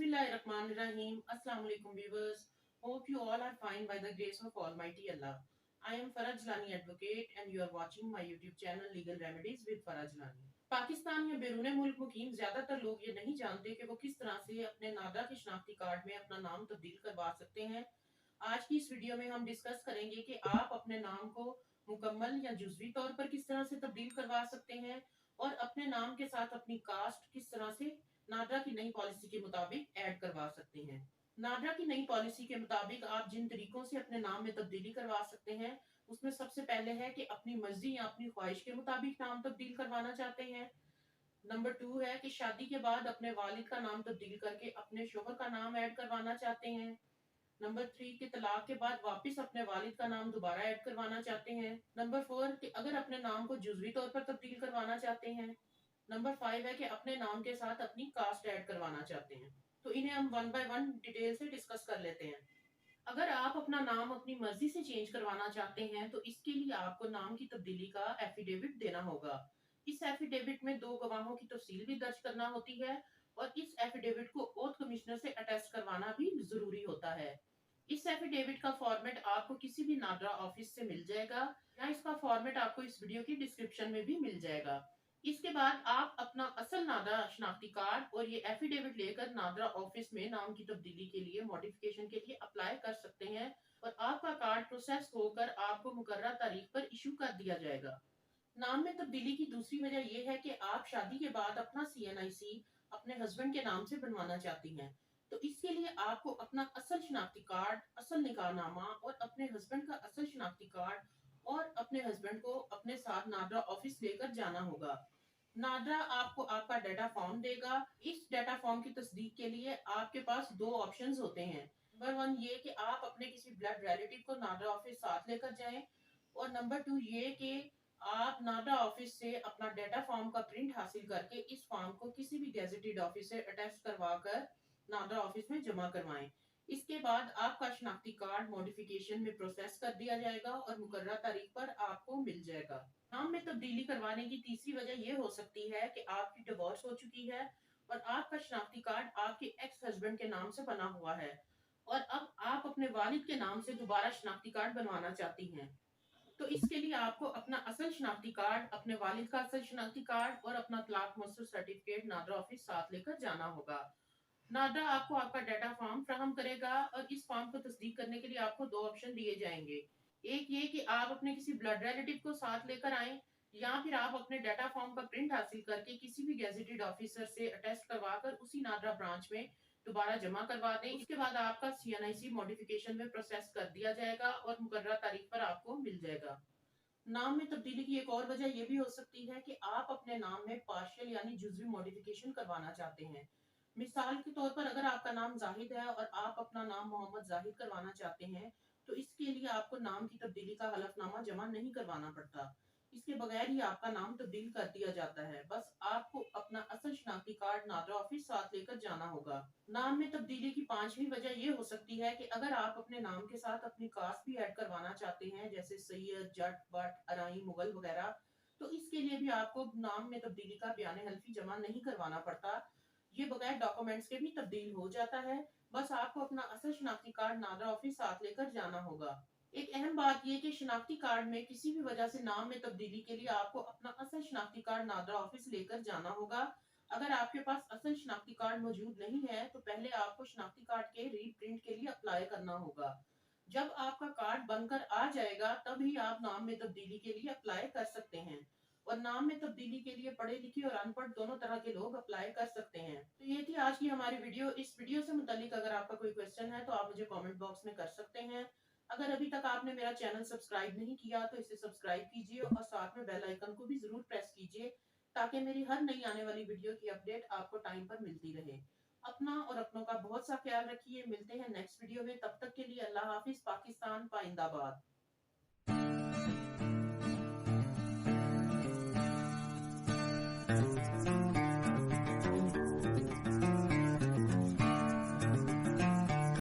Bismillahirrahmanirrahim. Assalamu alaikum viewers. Hope you all are fine by the grace of Almighty Allah. I am Farah Jilani advocate and you are watching my YouTube channel Legal Remedies with Farah Jilani. Pakistan या बैरून मुल्क मुकीम ज्यादातर लोग ये नहीं जानते कि वो किस तरह से अपने नादरा के शनाख्ती कार्ड में अपना नाम तब्दील करवा सकते हैं। आज की इस वीडियो में हम डिस्कस करेंगे कि आप अपने नाम को मुकम्मल या जुज़वी तौर पर किस तरह से तब्दील करवा सकते हैं और अपने नाम के साथ अपनी कास्ट किस तरह से नादरा की नई पॉलिसी के मुताबिक ऐड करवा सकते हैं। नादरा की नई पॉलिसी के मुताबिक आप जिन तरीकों से अपने नाम में तब्दीली करवा सकते हैं उसमें सबसे पहले है कि अपनी मर्जी या अपनी ख्वाहिश के मुताबिक नाम तब्दील करवाना चाहते हैं। नंबर 2 है कि शादी के बाद अपने वालिद का नाम तब्दील करके अपने शोहर का नाम ऐड करवाना चाहते हैं। नंबर 3 कि तलाक के बाद वापस अपने वालिद का नाम दोबारा ऐड करवाना चाहते हैं। नंबर 4 कि अगर अपने नाम को जुज़वी तौर पर तब्दील करवाना चाहते हैं। नंबर 5 है कि अपने नाम के साथ अपनी कास्ट ऐड करवाना चाहते हैं। तो इन्हें हम वन बाय वन डिटेल से डिस्कस कर लेते हैं। अगर आप अपना नाम अपनी मर्जी से चेंज करवाना चाहते हैं तो इसके लिए आपको नाम की तब्दीली का एफिडेविट देना होगा। इस एफिडेविट में 2 गवाहों की तफसील भी दर्ज करना होती है और इस एफिडेविट को ओथ कमिश्नर से अटेस्ट करवाना भी जरूरी होता है। इस एफिडेविट का फॉर्मेट आपको किसी भी नादरा ऑफिस से मिल जाएगा या इसका फॉर्मेट आपको इस वीडियो की डिस्क्रिप्शन में भी मिल जाएगा। इसके बाद आप अपना असल नादरा शनाख्ती कार्ड और ये एफिडेविट लेकर नादरा ऑफिस में नाम की तब्दीली के लिए मॉडिफिकेशन के लिए अप्लाई कर सकते हैं और आपका कार्ड प्रोसेस होकर आपको मुकर्रर तारीख पर इशू कर दिया जाएगा। नाम में तब्दीली की दूसरी वजह यह है कि आप शादी के बाद अपना CNIC अपने हस्बैंड के नाम से बनवाना चाहती हैं। तो इसके लिए आपको अपना असल शनाख्ती कार्ड, असल निकाहनामा और अपने हस्बैंड का असल शनाख्ती कार्ड और अपने हस्बैंड को अपने साथ नादरा ऑफिस लेकर जाना होगा। नादरा आपको आपका डाटा फॉर्म देगा। इस डाटा फॉर्म की तस्दीक के लिए आपके पास 2 ऑप्शंस होते हैं। नंबर 1 ये कि आप अपने किसी ब्लड रिलेटिव को नादरा ऑफिस साथ लेकर जाएं और नंबर 2 ये कि आप नादरा ऑफिस से अपना डाटा फॉर्म का प्रिंट हासिल करके इस फॉर्म को किसी भी गेजेटेड ऑफिस से अटैच करवाकर नादरा ऑफिस में जमा करवाएं। इसके बाद आपका शनाख्ती कार्ड मॉडिफिकेशन में प्रोसेस कर दिया जाएगा और मुकर्रर तारीख पर आपको मिल जाएगा। नाम में तब्दीली करवाने की तीसरी वजह यह हो सकती है कि आपकी डिवोर्स हो चुकी है और आपका शनाख्ती कार्ड आपके एक्स हस्बैंड के नाम से बना हुआ है और अब आप अपने वालिद के नाम से दोबारा शनाख्ती कार्ड बनवाना चाहती हैं। तो इसके लिए आपको अपना असल शनाख्ती कार्ड, अपने वालिद का असल शनाख्ती कार्ड और अपना तलाक मुस्तरद सर्टिफिकेट नादरा ऑफिस साथ लेकर जाना होगा। नादरा आपको आपका डाटा फॉर्म फ्राहम करेगा और इस फॉर्म को तस्दीक करने के लिए आपको 2 ऑप्शन दिए जाएंगे। एक ये कि आप अपने किसी ब्लड रिलेटिव को साथ लेकर आएं या फिर आप अपने डाटा फॉर्म का प्रिंट हासिल करके किसी भी गेजेटेड ऑफिसर से अटेस्ट करवाकर उसी नादरा ब्रांच में दोबारा जमा करवा दें। उसके बाद आपका CNIC मॉडिफिकेशन में प्रोसेस कर दिया जाएगा और मुकर्रर तारीख पर आपको मिल जाएगा। नाम में तब्दीली की एक और वजह यह भी हो सकती है कि आप अपने नाम में पार्शियल यानी जुज़वी मॉडिफिकेशन करवाना चाहते हैं। मिसाल के तौर पर अगर आपका नाम जाहिद है और आप अपना नाम मोहम्मद जाहिद करवाना चाहते हैं तो इसके लिए आपको नाम की तब्दीली का हलफनामा जमा नहीं करवाना पड़ता। इसके बगैर ही आपका नाम तब्दील कर दिया जाता है। बस आपको अपना असल शनाख्ती कार्ड नादरा ऑफिस साथ लेकर जाना होगा। नाम में तब्दीली की 5वीं वजह यह हो सकती है कि अगर आप अपने नाम के साथ अपनी कास्ट भी ऐड करवाना चाहते हैं जैसे सैयद, जट, बट, अराई, मुगल वगैरह, तो इसके लिए भी आपको नाम में तब्दीली का बयान हल्फी जमा नहीं करवाना पड़ता। ये बगैर डॉक्यूमेंट्स के भी तब्दील हो जाता है। बस आपको अपना असल शनाख्ती कार्ड नादरा ऑफिस साथ लेकर जाना होगा। एक अहम बात यह कि शनाख्ती कार्ड में किसी भी वजह से नाम में तब्दीली के लिए आपको अपना असल शनाख्ती कार्ड नादरा ऑफिस लेकर जाना होगा। अगर आपके पास असल शनाख्ती कार्ड मौजूद नहीं है तो पहले आपको शनाख्ती कार्ड के रीप्रिंट के लिए अप्लाई करना होगा। जब आपका कार्ड बनकर आ जाएगा तभी आप नाम में तब्दीली के लिए अप्लाई कर सकते हैं और नाम में तब्दीली के लिए पढ़े लिखे और अनपढ़ दोनों तरह के लोग अप्लाई कर सकते हैं। तो ये थी आज की हमारी वीडियो। इस वीडियो से मुतालिक अगर आपका कोई क्वेश्चन है तो आप मुझे कमेंट बॉक्स में कर सकते हैं। अगर अभी तक आपने मेरा चैनल सब्सक्राइब नहीं किया तो इसे सब्सक्राइब कीजिए और साथ में बेल आइकन को भी जरूर प्रेस कीजिए ताकि मेरी हर नई आने वाली वीडियो की अपडेट आपको टाइम पर मिलती रहे। अपना और अपनों का बहुत सा ख्याल रखिए। मिलते हैं नेक्स्ट वीडियो में। तब तक के लिए अल्लाह हाफिज। पाकिस्तान पाइंदाबाद।